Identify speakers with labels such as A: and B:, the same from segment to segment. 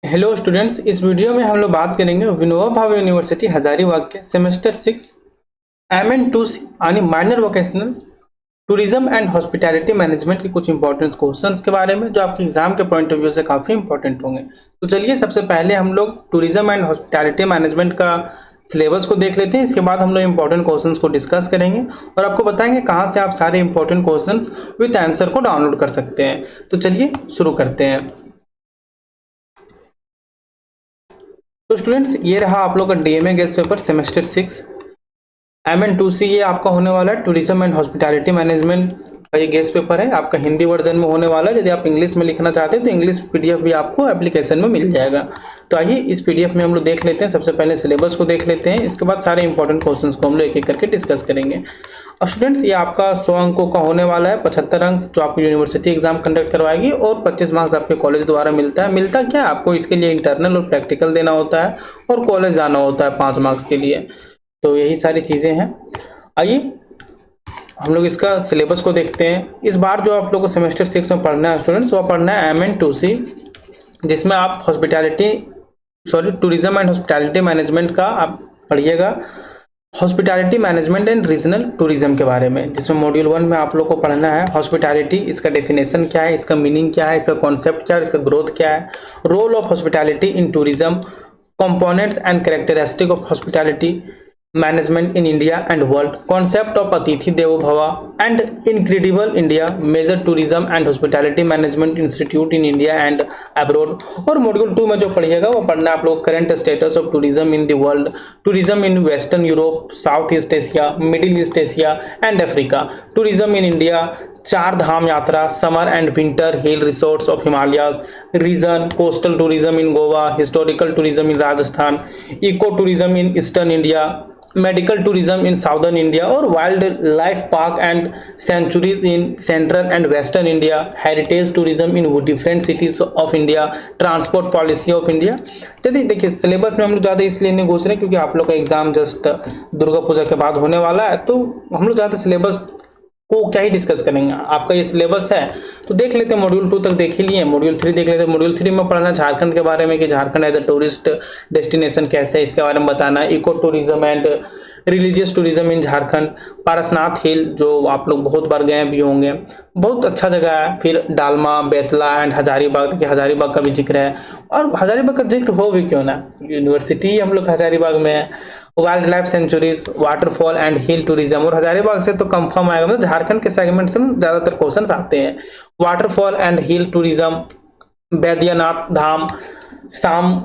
A: Hello students, इस video में हम लोग बात करेंगे विनोबा भावे यूनिवर्सिटी हजारीबाग के सेमेस्टर 6 MN2C यानी minor vocational tourism and hospitality management के कुछ इंपॉर्टेंट क्वेश्चंस के बारे में जो आपके एग्जाम के पॉइंट ऑफ व्यू से काफ़ी इंपॉर्टेंट होंगे। तो चलिए सबसे पहले हम लोग टूरिज्म एंड हॉस्पिटैलिटी मैनेजमेंट का सिलेबस को देख लेते हैं। इसके बाद हम लोग इंपॉर्टेंट क्वेश्चंस को डिस्कस करेंगे और आपको बताएंगे कहाँ से आप सारे इंपॉर्टेंट क्वेश्चंस विद आंसर को डाउनलोड कर सकते हैं। तो चलिए शुरू करते हैं। तो स्टूडेंट्स, ये रहा आप लोग का DMA guest paper semester 6 MN2C। ये आपका होने वाला है टूरिज्म एंड हॉस्पिटैलिटी मैनेजमेंट का ये गेस्ट पेपर है। आपका हिंदी वर्जन में होने वाला है। यदि आप इंग्लिश में लिखना चाहते हैं तो इंग्लिश पीडीएफ भी आपको एप्लीकेशन में मिल जाएगा। तो आइए इस पीडीएफ में हम लोग देख लेते हैं। सबसे पहले सिलेबस को देख लेते हैं, इसके बाद सारे इंपॉर्टेंट क्वेश्चंस को हम लोग एक एक करके डिस्कस करेंगे। और स्टूडेंट्स, ये आपका 100 अंकों का होने वाला है। 75 अंक जो आपको यूनिवर्सिटी एग्जाम कंडक्ट करवाएगी और 25 मार्क्स आपके कॉलेज द्वारा मिलता है। मिलता क्या, आपको इसके लिए इंटरनल और प्रैक्टिकल देना होता है और कॉलेज जाना होता है 5 मार्क्स के लिए। तो यही सारी चीज़ें हैं। आइए हम लोग इसका सिलेबस को देखते हैं। इस बार जो आप लोग को सेमेस्टर 6 में पढ़ना है स्टूडेंट्स, वो पढ़ना है MN2C, जिसमें आप टूरिज्म एंड हॉस्पिटैलिटी मैनेजमेंट का आप पढ़िएगा। Hospitality management and regional tourism के बारे में, जिसमें मॉड्यूल 1 में आप लोग को पढ़ना है हॉस्पिटैलिटी, इसका डेफिनेशन क्या है, इसका मीनिंग क्या है, इसका कॉन्सेप्ट क्या है, इसका ग्रोथ क्या है, role of hospitality in tourism, components and characteristic of hospitality management in India and world, concept of Atithi Devo Bhava and incredible India, major tourism and hospitality management institute in India and abroad. और module 2 में जो पढ़िएगा वो पढ़ना आप लोग current status of tourism in the world, tourism in Western Europe, South East Asia, Middle East Asia and Africa, tourism in India, 4 Dham Yatra, summer and winter hill resorts of Himalayas region, coastal tourism in Goa, historical tourism in Rajasthan, eco tourism in eastern India, medical tourism in southern India और wild life park and sanctuaries in central and western India, heritage tourism in different cities of India, transport policy of India. यदि देखिए syllabus में हम लोग ज़्यादा इसलिए नहीं घुस रहे क्योंकि आप लोग का एग्जाम जस्ट दुर्गा पूजा के बाद होने वाला है, तो हम लोग ज़्यादा सिलेबस को क्या ही डिस्कस करेंगे। आपका ये सिलेबस है तो देख लेते हैं। मॉड्यूल 2 तक देख ही लिए, मॉड्यूल 3 देख लेते हैं। मॉड्यूल 3 में पढ़ना झारखंड के बारे में कि Jharkhand as a tourist destination कैसे है, इसके बारे में बताना। Eco tourism and religious tourism in Jharkhand, Parasnath hill जो आप लोग बहुत बार गए भी होंगे, बहुत अच्छा जगह है। फिर डालमा, बेतला एंड हजारीबाग, देखिए हजारीबाग का भी जिक्र है। और हजारीबाग का जिक्र हो भी क्यों ना, यूनिवर्सिटी हम लोग हजारीबाग में है। Wild life sanctuaries, waterfall and hill tourism, और हजारीबाग से तो कंफर्म आएगा, मतलब झारखंड के सेगमेंट से ज्यादातर क्वेश्चन आते हैं। Waterfall and hill tourism, Baidyanath Dham, Sam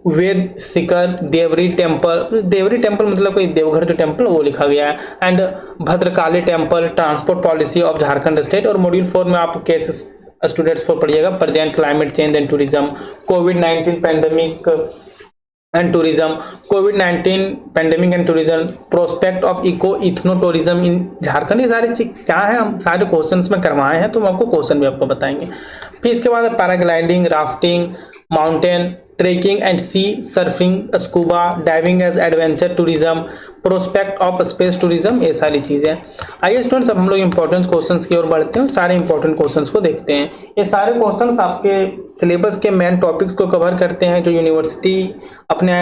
A: Ved Shikhar, Deori temple मतलब कोई देवघर जो टेम्पल वो लिखा गया है, and Bhadrakali temple, transport policy of Jharkhand state. और मॉड्यूल 4 में आप केसेस स्टूडेंट्स को पढ़िएगा, present climate change and tourism, covid pandemic and tourism, covid pandemic and tourism, prospect of eco ethno tourism in Jharkhand. ये सारी चीज क्या है, हम सारे क्वेश्चंस में करवाए हैं, तो हम आपको क्वेश्चन भी आपको बताएंगे। फिर इसके बाद paragliding, rafting, mountain trekking and sea surfing, scuba diving as adventure tourism, prospect of space tourism, ये सारी चीज़ें। आइए स्टूडेंट्स, अब हम लोग इंपॉर्टेंट क्वेश्चंस की ओर बढ़ते हैं और सारे इंपॉर्टेंट क्वेश्चंस को देखते हैं। ये सारे क्वेश्चंस आपके सिलेबस के मेन टॉपिक्स को कवर करते हैं जो यूनिवर्सिटी अपने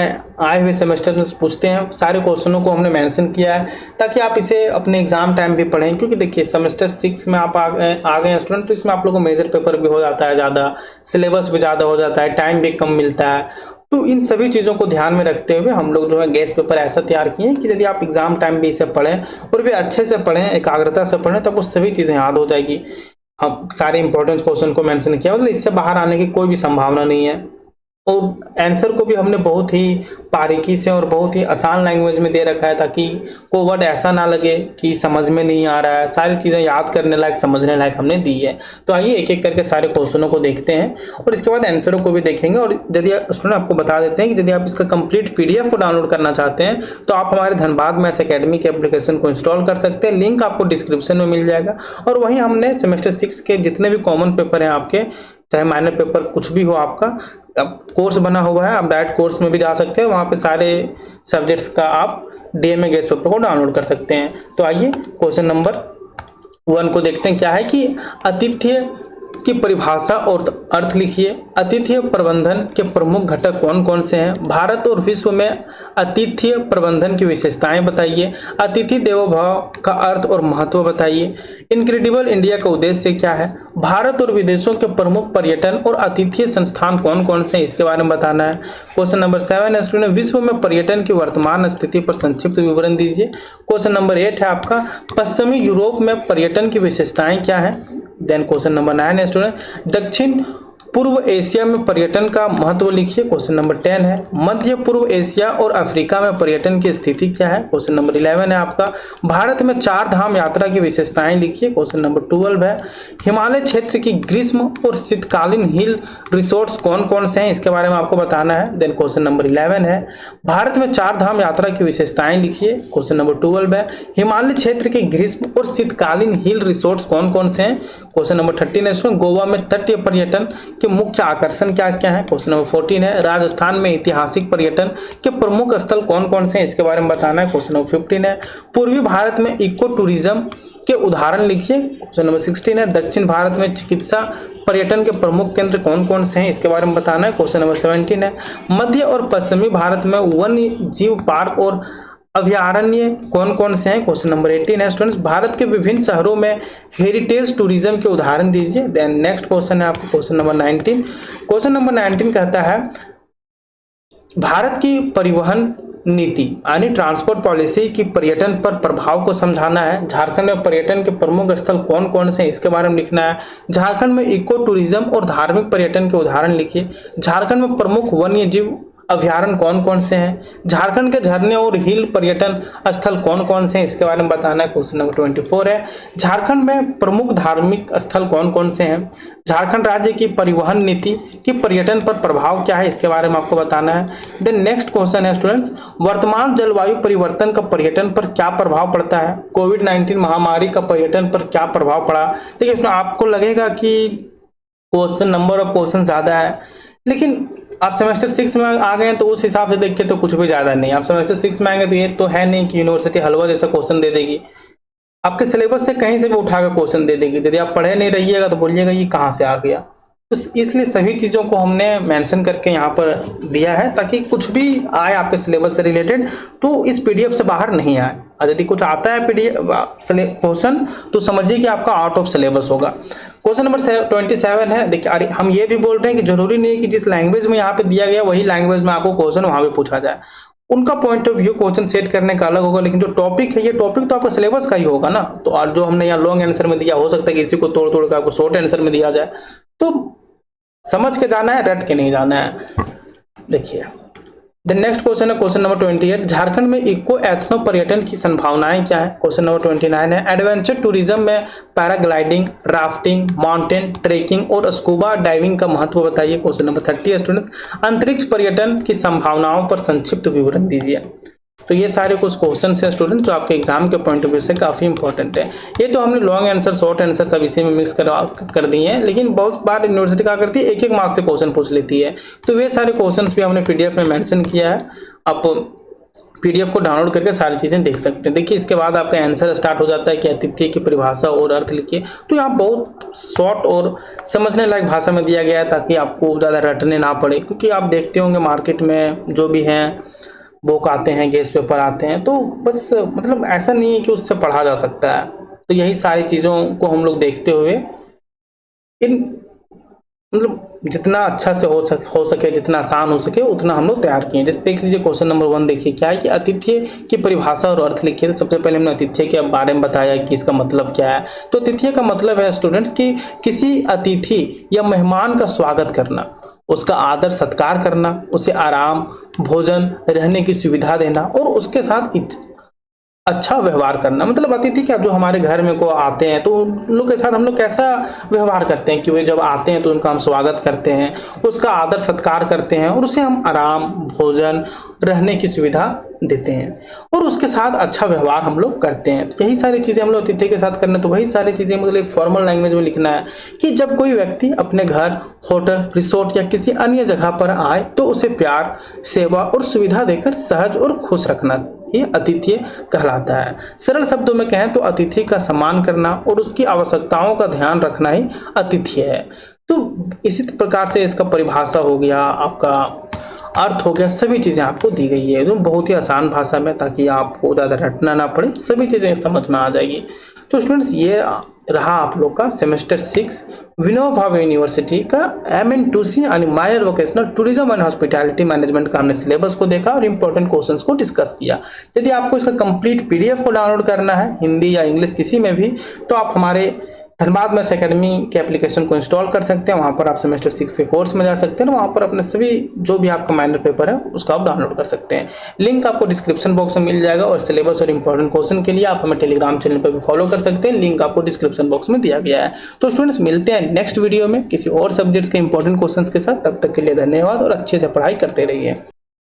A: आए हुए सेमेस्टर में पूछते हैं। सारे क्वेश्चनों को हमने मेंशन किया है ताकि आप इसे अपने एग्जाम टाइम भी पढ़ें, क्योंकि देखिए सेमेस्टर 6 में आप आ गए हैं स्टूडेंट, तो इसमें आप लोग को मेजर पेपर भी हो जाता है ज़्यादा, सिलेबस भी ज़्यादा हो जाता है, टाइम भी कम मिलता है। तो इन सभी चीज़ों को ध्यान में रखते हुए हम लोग जो है गेस्ट पेपर ऐसा तैयार किए कि यदि आप एग्जाम टाइम भी इसे पढ़ें और भी अच्छे से पढ़ें, एकाग्रता से पढ़ें, तो आपको सभी चीज़ें याद हो जाएगी। अब सारे इंपॉर्टेंट क्वेश्चन को मेंशन किया, मतलब इससे बाहर आने की कोई भी संभावना नहीं है। और आंसर को भी हमने बहुत ही बारीकी से और बहुत ही आसान लैंग्वेज में दे रखा है ताकि कोई वर्ड ऐसा ना लगे कि समझ में नहीं आ रहा है। सारी चीज़ें याद करने लायक, समझने लायक हमने दी है। तो आइए एक एक करके सारे क्वेश्चनों को देखते हैं और इसके बाद आंसरों को भी देखेंगे। और यदि स्टूडेंट आपको बता देते हैं कि यदि आप इसका कंप्लीट PDF को डाउनलोड करना चाहते हैं तो आप हमारे धनबाद मैथ्स अकेडमी के एप्लीकेशन को इंस्टॉल कर सकते हैं। लिंक आपको डिस्क्रिप्शन में मिल जाएगा। और वहीं हमने सेमेस्टर 6 के जितने भी कॉमन पेपर हैं आपके, चाहे माइनर पेपर कुछ भी हो आपका, अब कोर्स बना हुआ है, आप डायरेक्ट कोर्स में भी जा सकते हैं। वहाँ पे सारे सब्जेक्ट्स का आप डीएमए गेस्ट पेपर को डाउनलोड कर सकते हैं। तो आइए क्वेश्चन नंबर 1 को देखते हैं। क्या है कि आतिथ्य की परिभाषा और अर्थ लिखिए। आतिथ्य प्रबंधन के प्रमुख घटक कौन कौन से हैं। भारत और विश्व में आतिथ्य प्रबंधन की विशेषताएं बताइए। अतिथि देवो भव का अर्थ और महत्व बताइए। इनक्रेडिबल इंडिया का उद्देश्य क्या है। भारत और विदेशों के प्रमुख पर्यटन और आतिथ्य संस्थान कौन कौन से हैं, इसके बारे में बताना है। क्वेश्चन नंबर 7 है स्टूडेंट, विश्व में पर्यटन की वर्तमान स्थिति पर संक्षिप्त विवरण दीजिए। क्वेश्चन नंबर 8 है आपका, पश्चिमी यूरोप में पर्यटन की विशेषताएं क्या है। देन क्वेश्चन नंबर 9 है स्टूडेंट, दक्षिण पूर्व एशिया में पर्यटन का महत्व लिखिए। क्वेश्चन नंबर 10 है, मध्य पूर्व एशिया और अफ्रीका में पर्यटन की स्थिति क्या है। क्वेश्चन नंबर 11 है आपका, भारत में 4 धाम यात्रा की विशेषताएं लिखिए। क्वेश्चन नंबर 12 है, हिमालय क्षेत्र की ग्रीष्म और शीतकालीन हिल रिसोर्ट्स कौन कौन से हैं, इसके बारे में आपको बताना है। देन क्वेश्चन नंबर 11 है, भारत में 4 धाम यात्रा की विशेषताएं लिखिए। क्वेश्चन नंबर 12 है, हिमालय क्षेत्र के ग्रीष्म और शीतकालीन हिल रिसोर्ट्स कौन कौन से हैं। क्वेश्चन नंबर 13 है, गोवा में तटीय पर्यटन के मुख्य आकर्षण क्या क्या है। क्वेश्चन नंबर 14 है, राजस्थान में ऐतिहासिक पर्यटन के प्रमुख स्थल कौन कौन से हैं, इसके बारे में बताना है। क्वेश्चन नंबर 15 है, पूर्वी भारत में इको टूरिज्म के उदाहरण लिखिए। क्वेश्चन नंबर 16 है, दक्षिण भारत में चिकित्सा पर्यटन के प्रमुख केंद्र कौन कौन से हैं, इसके बारे में बताना है। क्वेश्चन नंबर 17 है, मध्य और पश्चिमी भारत में वन्य जीव पार्क और अभयारण्य कौन कौन से हैं। क्वेश्चन नंबर 18 है स्टूडेंट्स, भारत के विभिन्न शहरों में हेरिटेज टूरिज्म के उदाहरण दीजिए। देन नेक्स्ट क्वेश्चन है आपको क्वेश्चन नंबर 19। क्वेश्चन नंबर 19 कहता है, भारत की परिवहन नीति यानी ट्रांसपोर्ट पॉलिसी की पर्यटन पर प्रभाव को समझाना है। झारखंड में पर्यटन के प्रमुख स्थल कौन कौन से हैं, इसके बारे में लिखना है। झारखंड में इको टूरिज्म और धार्मिक पर्यटन के उदाहरण लिखिए। झारखंड में प्रमुख वन्य जीव अभ्यारण्य कौन कौन से हैं। झारखंड के झरने और हिल पर्यटन स्थल कौन कौन से हैं, इसके बारे में बताना है। क्वेश्चन नंबर 24 है, झारखंड में प्रमुख धार्मिक स्थल कौन कौन से हैं। झारखंड राज्य की परिवहन नीति की पर्यटन पर प्रभाव क्या है, इसके बारे में आपको बताना है। देन नेक्स्ट क्वेश्चन है स्टूडेंट्स, वर्तमान जलवायु परिवर्तन का पर्यटन पर क्या प्रभाव पड़ता है। कोविड-19 महामारी का पर्यटन पर क्या प्रभाव पड़ा। देखिए इसमें आपको लगेगा कि क्वेश्चन नंबर ऑफ क्वेश्चन ज़्यादा है, लेकिन आप सेमेस्टर 6 में आ गए तो उस हिसाब से देखिए तो कुछ भी ज़्यादा नहीं। आप सेमेस्टर 6 में आएंगे तो ये तो है नहीं कि यूनिवर्सिटी हलवा जैसा क्वेश्चन दे देगी। आपके सिलेबस से कहीं से भी उठाकर क्वेश्चन दे देगी। यदि आप पढ़े नहीं रहिएगा तो बोलिएगा ये कहाँ से आ गया। तो इसलिए सभी चीज़ों को हमने मेंशन करके यहाँ पर दिया है ताकि कुछ भी आए आपके सिलेबस से रिलेटेड तो इस पीडीएफ से बाहर नहीं आए। और यदि कुछ आता है पीडीएफ क्वेश्चन तो समझिए कि आपका आउट ऑफ सिलेबस होगा। क्वेश्चन नंबर 27 है, देखिए अरे हम ये भी बोल रहे हैं कि जरूरी नहीं है कि जिस लैंग्वेज में यहाँ पे दिया गया वही लैंग्वेज में आपको क्वेश्चन वहाँ पे पूछा जाए। उनका point of view question set करने का अलग होगा, लेकिन जो टॉपिक है ये टॉपिक तो आपका सिलेबस का ही होगा ना। तो और जो हमने यहाँ लॉन्ग आंसर में दिया हो सकता है कि इसी को तोड़ तोड़ कर आपको शॉर्ट आंसर में दिया जाए। तो समझ के जाना है, रट के नहीं जाना है। देखिए द नेक्स्ट क्वेश्चन है क्वेश्चन नंबर 28, झारखंड में इको एथनो पर्यटन की संभावनाएं क्या है। क्वेश्चन नंबर 29 है, एडवेंचर टूरिज्म में पैराग्लाइडिंग, राफ्टिंग, माउंटेन ट्रेकिंग और स्कूबा डाइविंग का महत्व बताइए। क्वेश्चन नंबर 30 है स्टूडेंट्स, अंतरिक्ष पर्यटन की संभावनाओं पर संक्षिप्त विवरण दीजिए। तो ये सारे कुछ क्वेश्चन हैं स्टूडेंट जो आपके एग्जाम के पॉइंट ऑफ व्यू से काफ़ी इंपॉर्टेंट है। ये तो हमने लॉन्ग आंसर शॉर्ट आंसर सब इसी में मिक्स कर दिए हैं, लेकिन बहुत बार यूनिवर्सिटी क्या करती है 1-1 मार्क्स से क्वेश्चन पूछ लेती है। तो वे सारे क्वेश्चंस भी हमने पीडीएफ में मेंशन किया है। आप पीडीएफ को डाउनलोड करके सारी चीज़ें देख सकते हैं। देखिए इसके बाद आपका आंसर स्टार्ट हो जाता है कि अतिथ्य की परिभाषा और अर्थ लिखिए। तो यहाँ बहुत शॉर्ट और समझने लायक भाषा में दिया गया है ताकि आपको ज़्यादा रटने ना पड़े, क्योंकि आप देखते होंगे मार्केट में जो भी हैं बुक आते हैं, गेस्ट पेपर आते हैं, तो बस मतलब ऐसा नहीं है कि उससे पढ़ा जा सकता है। तो यही सारी चीज़ों को हम लोग देखते हुए इन मतलब जितना अच्छा से हो सके जितना आसान हो सके उतना हम लोग तैयार किए। जैसे देख लीजिए क्वेश्चन नंबर 1 देखिए क्या है कि अतिथ्य की परिभाषा और अर्थ लिखिए। तो सबसे पहले हमने अतिथ्य के बारे में बताया कि इसका मतलब क्या है। तो अतिथ्य का मतलब है स्टूडेंट्स कि किसी अतिथि या मेहमान का स्वागत करना, उसका आदर सत्कार करना, उसे आराम, भोजन, रहने की सुविधा देना और उसके साथ अच्छा व्यवहार करना। मतलब अतिथि क्या जो हमारे घर में को आते हैं तो उन लोग के साथ हम लोग कैसा व्यवहार करते हैं कि वे जब आते हैं तो उनका हम स्वागत करते हैं, उसका आदर सत्कार करते हैं और उसे हम आराम, भोजन, रहने की सुविधा देते हैं और उसके साथ अच्छा व्यवहार हम लोग करते हैं। यही सारी चीज़ें हम लोग अतिथि के साथ करना। तो वही सारी चीज़ें मतलब फॉर्मल लैंग्वेज में लिखना है कि जब कोई व्यक्ति अपने घर, होटल, रिसोर्ट या किसी अन्य जगह पर आए तो उसे प्यार, सेवा और सुविधा देकर सहज और खुश रखना ये आतिथ्य कहलाता है। सरल शब्दों में कहें तो अतिथि का सम्मान करना और उसकी आवश्यकताओं का ध्यान रखना ही आतिथ्य है। तो इसी प्रकार से इसका परिभाषा हो गया, आपका अर्थ हो गया, सभी चीज़ें आपको दी गई है एकदम बहुत ही आसान भाषा में, ताकि आपको ज़्यादा रटना ना पड़े, सभी चीज़ें समझ में आ जाएगी। तो स्टूडेंट्स ये रहा आप लोग का सेमेस्टर 6 विनोबा भावे यूनिवर्सिटी का MN2C यानी minor vocational tourism and hospitality management का हमने सिलेबस को देखा और इंपॉर्टेंट क्वेश्चंस को डिस्कस किया। यदि आपको इसका कंप्लीट PDF को डाउनलोड करना है हिंदी या इंग्लिश किसी में भी, तो आप हमारे धनबाद मैथ्स एकेडमी के एप्लीकेशन को इंस्टॉल कर सकते हैं। वहाँ पर आप सेमेस्टर 6 के कोर्स में जा सकते हैं, वहाँ पर अपने सभी जो भी आपका माइनर पेपर है उसका आप डाउनलोड कर सकते हैं। लिंक आपको डिस्क्रिप्शन बॉक्स में मिल जाएगा और सिलेबस और इंपॉर्टेंट क्वेश्चन के लिए आप हमें टेलीग्राम चैनल पर भी फॉलो कर सकते हैं, लिंक आपको डिस्क्रिप्शन बॉक्स में दिया गया है। तो स्टूडेंट्स मिलते हैं नेक्स्ट वीडियो में किसी और सब्जेक्ट्स के इंपॉर्टेंट क्वेश्चन के साथ। तब तक के लिए धन्यवाद और अच्छे से पढ़ाई करते रहिए।